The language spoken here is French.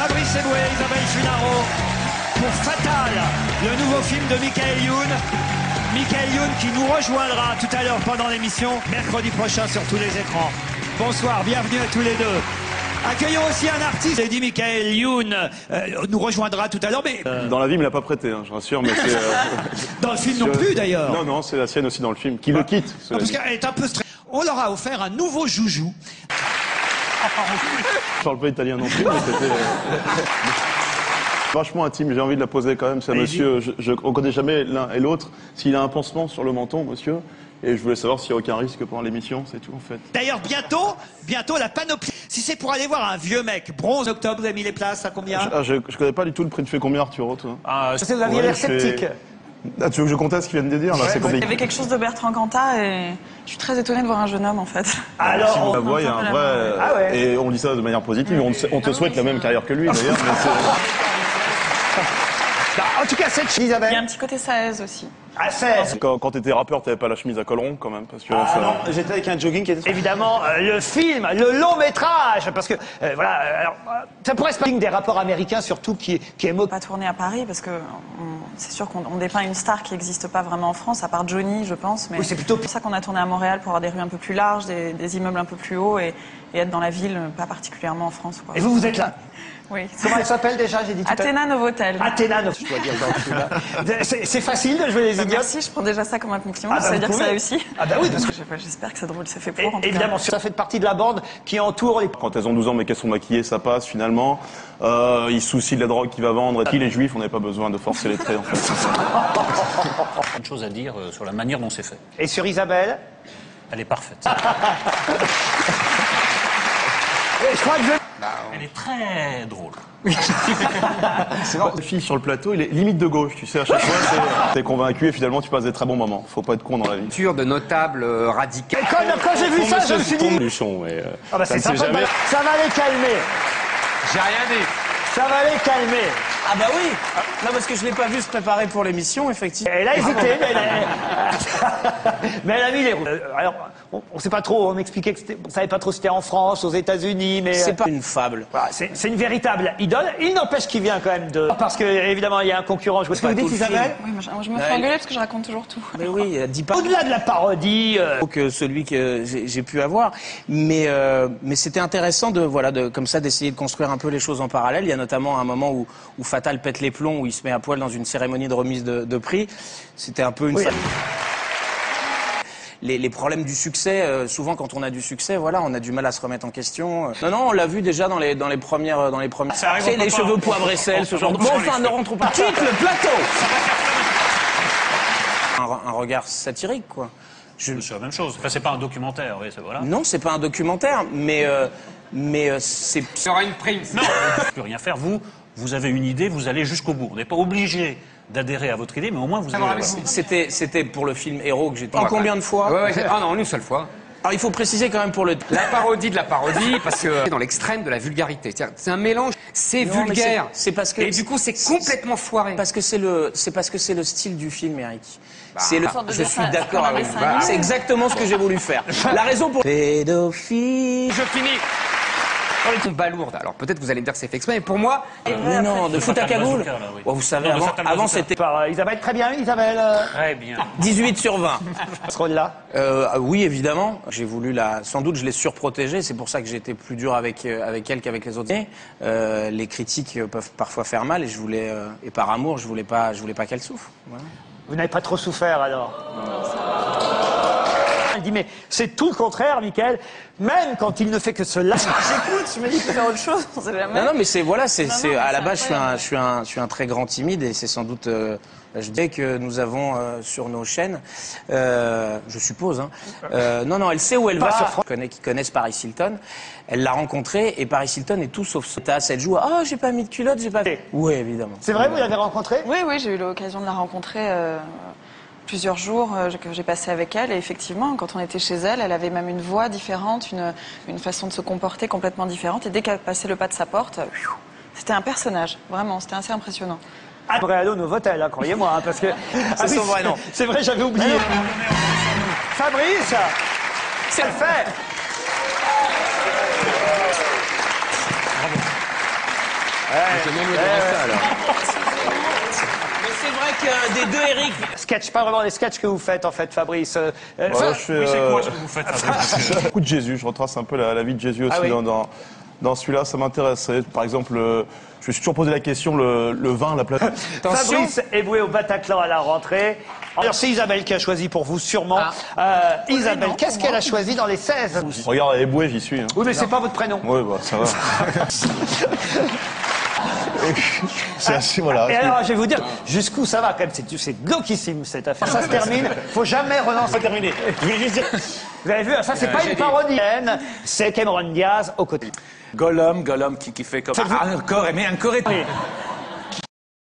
Fabrice Eboué, Isabelle Funaro, pour Fatal, le nouveau film de Michael Youn. Michael Youn qui nous rejoindra tout à l'heure pendant l'émission, mercredi prochain sur tous les écrans. Bonsoir, bienvenue à tous les deux. Accueillons aussi un artiste, j'ai dit Michael Youn, nous rejoindra tout à l'heure, mais... Dans la vie, il me l'a pas prêté, hein, je rassure, mais c'est... Dans le film non plus, d'ailleurs. Non, non, c'est la sienne aussi dans le film, qui le quitte. Parce qu'elle est un peu stressée. On leur a offert un nouveau joujou. Je parle pas italien non plus, mais c'était... Vachement intime, j'ai envie de la poser quand même, c'est un monsieur, on connaît jamais l'un et l'autre, s'il a un pansement sur le menton, monsieur, et je voulais savoir s'il n'y a aucun risque pendant l'émission, c'est tout en fait. D'ailleurs, bientôt la panoplie. Si c'est pour aller voir un vieux mec, bronze octobre, vous avez mis les places à combien? Je connais pas du tout le prix, tu fais combien Arturo, toi? Vous aviez l'air sceptique. Ah, tu veux que je conteste ce qu'ils viennent de dire là, c'est compliqué. Il y avait quelque chose de Bertrand Cantat et je suis très étonnée de voir un jeune homme en fait. Alors, si vous la voyez, il y a un vrai... Ah ouais. Et on dit ça de manière positive, on te souhaite la même carrière que lui d'ailleurs. En tout cas, cette chemise, Isabelle. Il y a un petit côté Saez aussi. À 16. Quand t'étais rappeur, t'avais pas la chemise à col rond quand même, parce que... non, j'étais avec un jogging qui était... Évidemment, le film, le long métrage, parce que, voilà, alors, ça pourrait se passer des rapports américains, surtout, qui est Pas tourné à Paris, parce que c'est sûr qu'on dépeint une star qui n'existe pas vraiment en France, à part Johnny, je pense, mais oui, c'est plutôt... pour ça qu'on a tourné à Montréal, pour avoir des rues un peu plus larges, des immeubles un peu plus hauts, et être dans la ville, pas particulièrement en France, quoi. Et vous êtes là? Oui. Comment elle s'appelle déjà, j'ai dit tout à l'heure? Athéna Novotel. Athéna Novotel, je dois dire dans le film. C'est facile de jouer les idiots? Merci, je prends déjà ça comme un compliment, ça veut dire que ça réussit. Ah bah oui, parce que... J'espère que c'est drôle, c'est fait pour, en tout évidemment, ça fait partie de la bande qui entoure les... Quand elles ont 12 ans mais qu'elles sont maquillées, ça passe finalement. Ils se soucient de la drogue qu'il va vendre. Et qui les juifs, on n'avait pas besoin de forcer les traits en fait. Plein de choses à dire sur la manière dont c'est fait. Et sur Isabelle? Elle est parfaite. Je crois que Elle est très drôle. C'est vrai, le fille sur le plateau, il est limite de gauche, tu sais, à chaque fois, t'es convaincu et finalement tu passes des très bons moments. Faut pas être con dans la vie. De notables radicales. Quand j'ai vu ça, je me suis dit... Luchon, et, Ah bah c'est ça ne sympa, sait jamais. ça va les calmer. J'ai rien dit. Ça va les calmer. Ah bah oui. Non, parce que je l'ai pas vu se préparer pour l'émission, effectivement. Elle a hésité, mais elle a mis les roues. Alors, on sait pas trop, on m'expliquait que on savait pas trop si c'était en France, aux États-Unis, mais... C'est pas une fable. Voilà, c'est une véritable idole. Il n'empêche qu'il vient quand même de... Parce que, évidemment, il y a un concurrent. Qu'est-ce que vous dites, Isabelle? Oui, moi, je me fais engueuler parce que je raconte toujours tout. Mais oui, dis pas... Au-delà de la parodie... que celui que j'ai pu avoir, mais c'était intéressant de comme ça d'essayer de construire un peu les choses en parallèle. Il y a notamment un moment où Fatal pète les plombs, où il se met à poil dans une cérémonie de remise de prix. C'était un peu une... Oui. Les problèmes du succès, souvent quand on a du succès, voilà, on a du mal à se remettre en question. Non, on l'a vu déjà dans les premières. Ça arrive, les cheveux poivre et sel, ce genre de... Bon, enfin, ne rentrons pas. Quitte le plateau. Un regard satirique, quoi. C'est la même chose. Enfin, c'est pas un documentaire, oui, voilà. Non, c'est pas un documentaire, mais c'est... Il y aura une prime. Non, vous ne pouvez rien faire. Vous avez une idée, vous allez jusqu'au bout. On n'est pas obligé d'adhérer à votre idée, mais au moins vous allez... C'était pour le film Héros que j'étais... Combien de fois? Ah non, une seule fois. Alors il faut préciser quand même pour le... La parodie de la parodie, parce que c'est dans l'extrême de la vulgarité. C'est un mélange, c'est Non, mais vulgaire. c'est parce que... Et du coup, c'est complètement foiré. Parce que c'est parce que c'est le style du film, Eric. Je suis d'accord comme un avec dessin vous. animé. C'est exactement ce que j'ai voulu faire. La raison pour... Pédophile... Je finis. Ils sont balourdes. Alors peut-être vous allez me dire que c'est fait exprès, mais pour moi... Mais non, de foot à cagoule. Vous savez, avant c'était... Par Isabelle, très bien, Isabelle. Très bien. 18 sur 20. Ce rôle-là. Oui, évidemment. J'ai voulu sans doute, je l'ai surprotégée. C'est pour ça que j'ai été plus dur avec elle qu'avec les autres. Les critiques peuvent parfois faire mal et et par amour, je voulais pas qu'elle souffre. Voilà. Vous n'avez pas trop souffert, alors? Elle dit, mais c'est tout le contraire, Michael. Même quand il ne fait que cela. J'écoute, je me dis qu'il fait autre chose, on sait jamais. Non, mais voilà, non, à la c'est base, incroyable. je suis un très grand timide et c'est sans doute, je dirais que nous avons sur nos chaînes, je suppose, hein. Non, elle sait où elle va. Qui connaissent Paris Hilton. Elle l'a rencontré et Paris Hilton est tout sauf ça. Elle joue, j'ai pas mis de culotte, j'ai pas. Oui, évidemment. C'est vrai, vous l'avez rencontré? Oui, j'ai eu l'occasion de la rencontrer plusieurs jours que j'ai passé avec elle. Et effectivement, quand on était chez elle, elle avait même une voix différente, une façon de se comporter complètement différente. Et dès qu'elle passait le pas de sa porte, c'était un personnage. Vraiment, c'était assez impressionnant. Réalo Novotel, hein, croyez-moi, hein, parce que... C'est son vrai nom. C'est vrai, j'avais oublié. Fabrice, c'est le fait. Je vais même au ça, alors. Mais c'est vrai que des deux Eric. Sketch, pas vraiment les sketchs que vous faites en fait, Fabrice. Voilà, je fais Oui, c'est quoi ce que vous faites, Fabrice beaucoup de Jésus. Je retrace un peu la vie de Jésus aussi Ah oui. dans celui-là. Ça m'intéresserait. Par exemple, je me suis toujours posé la question, le vin, la place. Fabrice est voué au Bataclan à la rentrée. Alors c'est Isabelle qui a choisi pour vous, sûrement. Isabelle, qu'est-ce qu'elle a choisi dans les 16? Regarde, Eboué, j'y suis. Hein. Oui, mais c'est pas votre prénom. Oui, bah, ça va. C'est assez, voilà. Et alors, je vais vous dire, jusqu'où ça va quand même. C'est glauquissime cette affaire. Ça se termine. Faut jamais relancer. Terminé. Je voulais juste dire... Vous avez vu, ça c'est pas une parodienne. C'est Cameron Diaz aux côtés. Gollum qui fait comme un corps, mais un corps est...